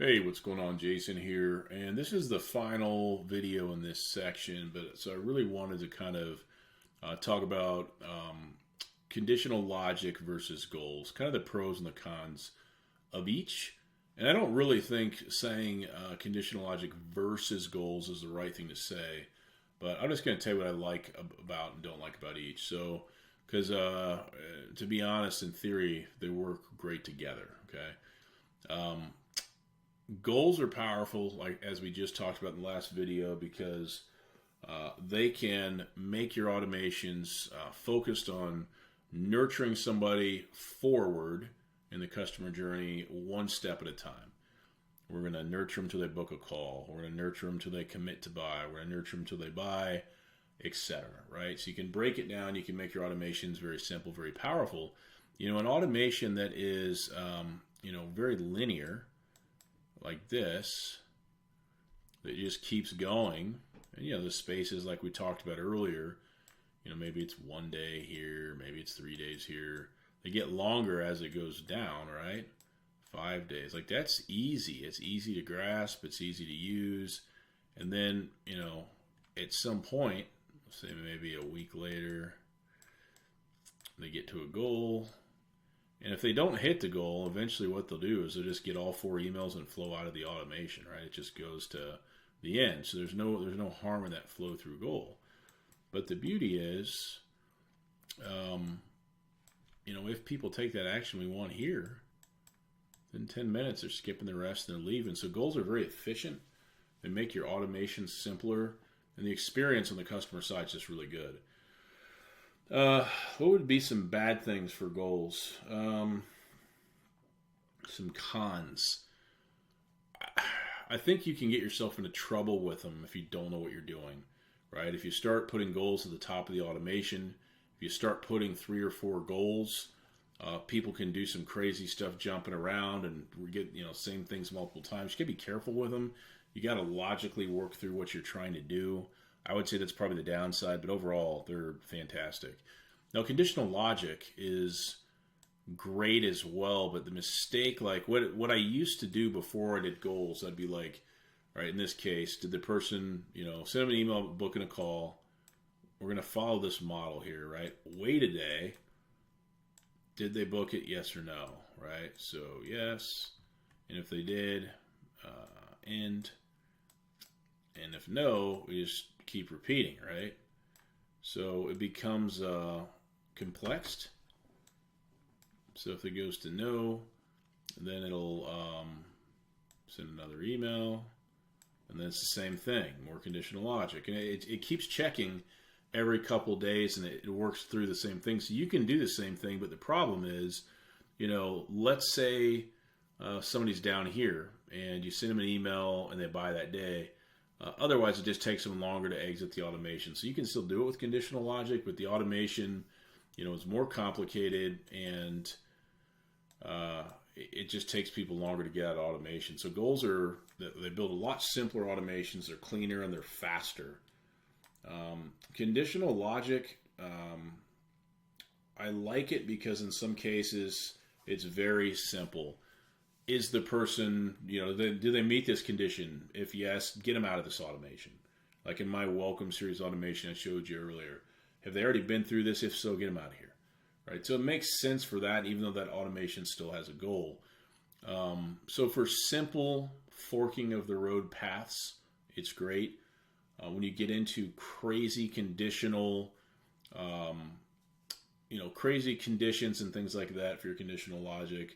Hey, what's going on? Jason here, and this is the final video in this section. But so I really wanted to kind of talk about conditional logic versus goals, kind of the pros and the cons of each. And I don't really think saying conditional logic versus goals is the right thing to say, but I'm just going to tell you what I like about and don't like about each. So, because to be honest, in theory, they work great together. Okay. Goals are powerful, like as we just talked about in the last video, because they can make your automations focused on nurturing somebody forward in the customer journey one step at a time. We're going to nurture them till they book a call. We're going to nurture them till they commit to buy. We're going to nurture them till they buy, etc. Right? So you can break it down. You can make your automations very simple, very powerful. An automation that is, very linear, like this, that just keeps going. And the spaces like we talked about earlier, maybe it's 1 day here, maybe it's 3 days here. They get longer as it goes down, right? 5 days. Like that's easy. It's easy to grasp, it's easy to use. And then, at some point, say maybe a week later, they get to a goal. And if they don't hit the goal, eventually what they'll do is they'll just get all 4 emails and flow out of the automation, right? It just goes to the end. So there's no harm in that flow through goal. But the beauty is, if people take that action we want here, in 10 minutes they're skipping the rest and they're leaving. So goals are very efficient. They make your automation simpler, and the experience on the customer side is just really good. What would be some bad things for goals? Some cons. I think you can get yourself into trouble with them if you don't know what you're doing, right? If you start putting goals at the top of the automation, if you start putting 3 or 4 goals, people can do some crazy stuff jumping around and get, same things multiple times. You got to be careful with them. You got to logically work through what you're trying to do. I would say that's probably the downside, but overall, they're fantastic. Now, conditional logic is great as well, but the mistake, like what I used to do before I did goals, I'd be like, all right, in this case, did the person, send them an email, booking a call? We're going to follow this model here, right? Wait a day. Did they book it? Yes or no, right? So, yes. And if they did, end. And if no, we just keep repeating, right? So it becomes complex. So if it goes to no, then it'll send another email, and then it's the same thing, more conditional logic. And it keeps checking every couple days, and it works through the same thing. So you can do the same thing, but the problem is, let's say somebody's down here, and you send them an email, and they buy that day. Otherwise, it just takes them longer to exit the automation. So you can still do it with conditional logic, but the automation, is more complicated, and it just takes people longer to get out of automation. So goals they build a lot simpler automations. They're cleaner and they're faster. Conditional logic, I like it because in some cases it's very simple. Is the person, do they meet this condition? If yes, get them out of this automation. Like in my welcome series automation I showed you earlier. Have they already been through this? If so, get them out of here. Right? So it makes sense for that, even though that automation still has a goal. So for simple forking of the road paths, it's great. When you get into crazy conditional, crazy conditions and things like that for your conditional logic,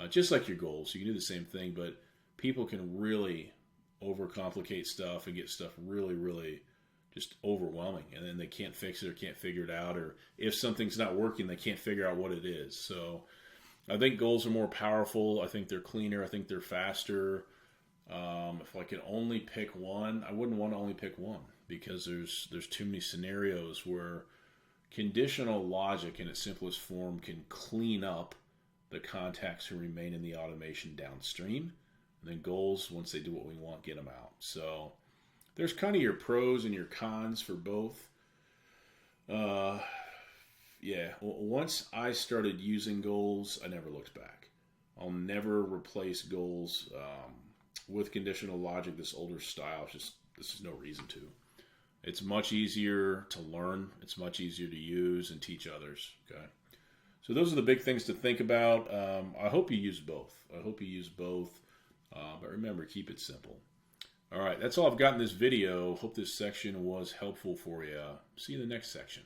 just like your goals, you can do the same thing, but people can really overcomplicate stuff and get stuff really, really just overwhelming, and then they can't fix it or can't figure it out, or if something's not working, they can't figure out what it is. So I think goals are more powerful. I think they're cleaner. I think they're faster. If I could only pick one, I wouldn't want to only pick one, because there's too many scenarios where conditional logic in its simplest form can clean up the contacts who remain in the automation downstream. And then goals, once they do what we want, get them out. So there's kind of your pros and your cons for both. Once I started using goals, I never looked back. I'll never replace goals with conditional logic, this older style, this is no reason to. It's much easier to learn. It's much easier to use and teach others. Okay. So those are the big things to think about. I hope you use both. But remember, keep it simple. All right, that's all I've got in this video. Hope this section was helpful for you. See you in the next section.